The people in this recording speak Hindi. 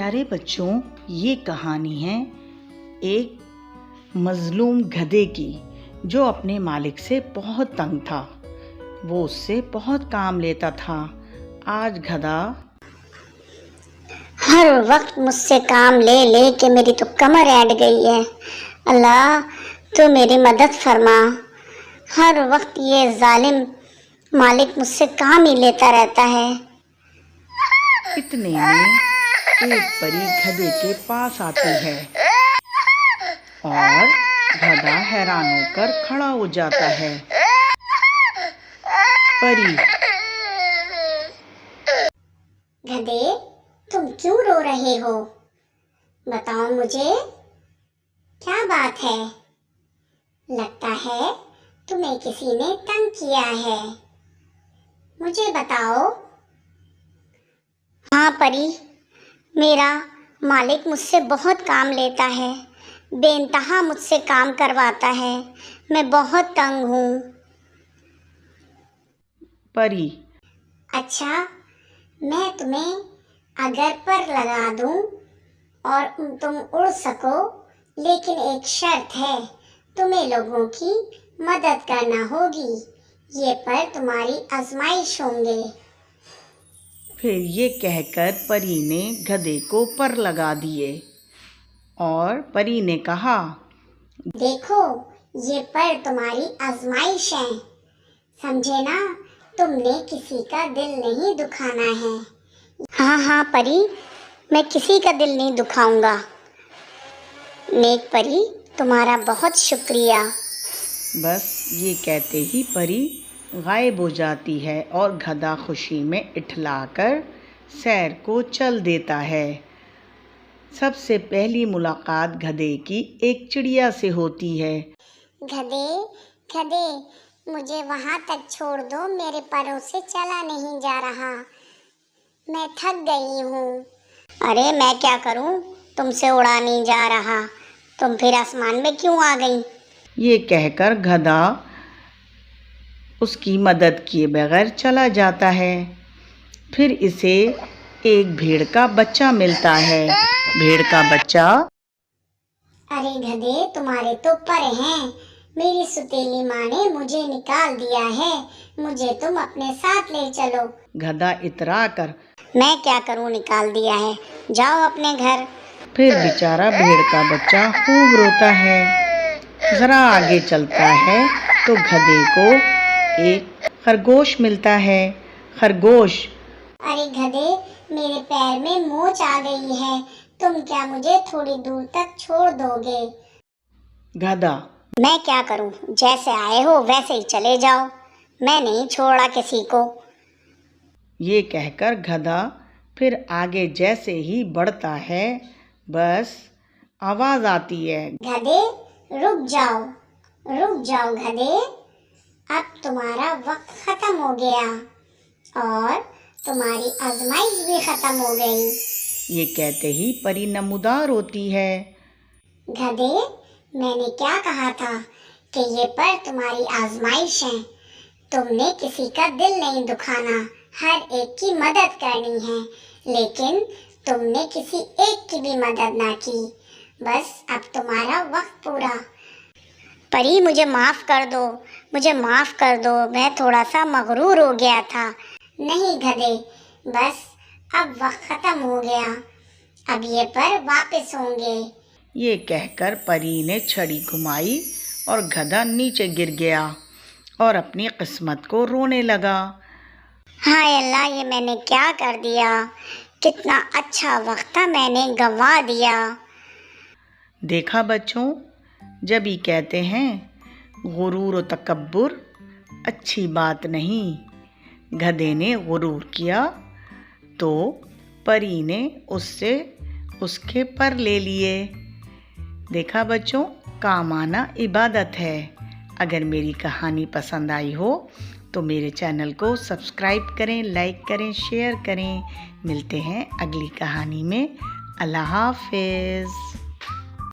प्यारे बच्चों, ये कहानी है एक मज़लूम गधे की जो अपने मालिक से बहुत तंग था। वो उससे बहुत काम लेता था। आज गधा हर वक्त मुझसे काम ले ले के मेरी तो कमर ऐंठ गई है। अल्लाह, तू मेरी मदद फरमा। हर वक्त ये जालिम मालिक मुझसे काम ही लेता रहता है। इतने में एक परी गधे के पास आती है और गधा हैरान होकर खड़ा हो जाता है। परी, गधे, तुम क्यों रो रहे हो? बताओ मुझे, क्या बात है? लगता है तुम्हें किसी ने तंग किया है। मुझे बताओ। हाँ परी, मेरा मालिक मुझसे बहुत काम लेता है, बेइंतहा मुझसे काम करवाता है। मैं बहुत तंग हूँ। परी, अच्छा, मैं तुम्हें अगर पर लगा दूं और तुम उड़ सको, लेकिन एक शर्त है, तुम्हें लोगों की मदद करना होगी। ये पर तुम्हारी आजमाइश होंगे। फिर ये कहकर परी ने गधे को पर लगा दिए और परी ने कहा, देखो, ये पर तुम्हारी आजमाइश है, समझे ना? तुमने किसी का दिल नहीं दुखाना है। हाँ हाँ परी, मैं किसी का दिल नहीं दुखाऊंगा। नेक परी, तुम्हारा बहुत शुक्रिया। बस ये कहते ही परी गायब हो जाती है और गधा खुशी में इठलाकर सैर को चल देता है। सबसे पहली मुलाकात गधे की एक चिड़िया से होती है। गधे, गधे, मुझे वहाँ तक छोड़ दो, मेरे पैरों से चला नहीं जा रहा, मैं थक गई हूँ। अरे मैं क्या करूँ, तुमसे उड़ा नहीं जा रहा, तुम फिर आसमान में क्यों आ गई? ये कहकर गधा उसकी मदद किए बगैर चला जाता है। फिर इसे एक भेड़ का बच्चा मिलता है। भेड़ का बच्चा, अरे गधे, तुम्हारे तो पर हैं। मेरी सुतीली माँ ने मुझे निकाल दिया है, मुझे तुम अपने साथ ले चलो। गधा इतरा कर, मैं क्या करूँ, निकाल दिया है, जाओ अपने घर। फिर बेचारा भेड़ का बच्चा खूब रोता है। जरा आगे चलता है तो गधे को एक खरगोश मिलता है। खरगोश, अरे गधे, मेरे पैर में मोच आ गई है, तुम क्या मुझे थोड़ी दूर तक छोड़ दोगे? गधा, मैं क्या करूं, जैसे आए हो वैसे ही चले जाओ, मैं नहीं छोड़ा किसी को। ये कहकर गधा फिर आगे जैसे ही बढ़ता है, बस आवाज आती है, गधे, रुक जाओ, रुक जाओ गधे, अब तुम्हारा वक्त खत्म हो गया और तुम्हारी आजमाइश भी खत्म हो गई। ये कहते ही परी नमूदार होती है। गधे, मैंने क्या कहा था कि ये पर तुम्हारी आजमाइश है। तुमने किसी का दिल नहीं दुखाना, हर एक की मदद करनी है, लेकिन तुमने किसी एक की भी मदद ना की। बस अब तुम्हारा वक्त पूरा। परी, मुझे माफ कर दो, मुझे माफ कर दो, मैं थोड़ा सा मगरूर हो गया था। नहीं गधे, बस अब वक्त खत्म हो गया, अब ये पर वापस होंगे। ये कहकर परी ने छड़ी घुमाई और गधा नीचे गिर गया और अपनी किस्मत को रोने लगा। हाय अल्लाह, ये मैंने क्या कर दिया, कितना अच्छा वक्त था मैंने गंवा दिया। देखा बच्चों, जब ही कहते हैं गुरूर और तकब्बुर अच्छी बात नहीं। गधे ने गुरूर किया तो परी ने उससे उसके पर ले लिए। देखा बच्चों, काम आना इबादत है। अगर मेरी कहानी पसंद आई हो तो मेरे चैनल को सब्सक्राइब करें, लाइक करें, शेयर करें। मिलते हैं अगली कहानी में। अल्लाह हाफ़िज़।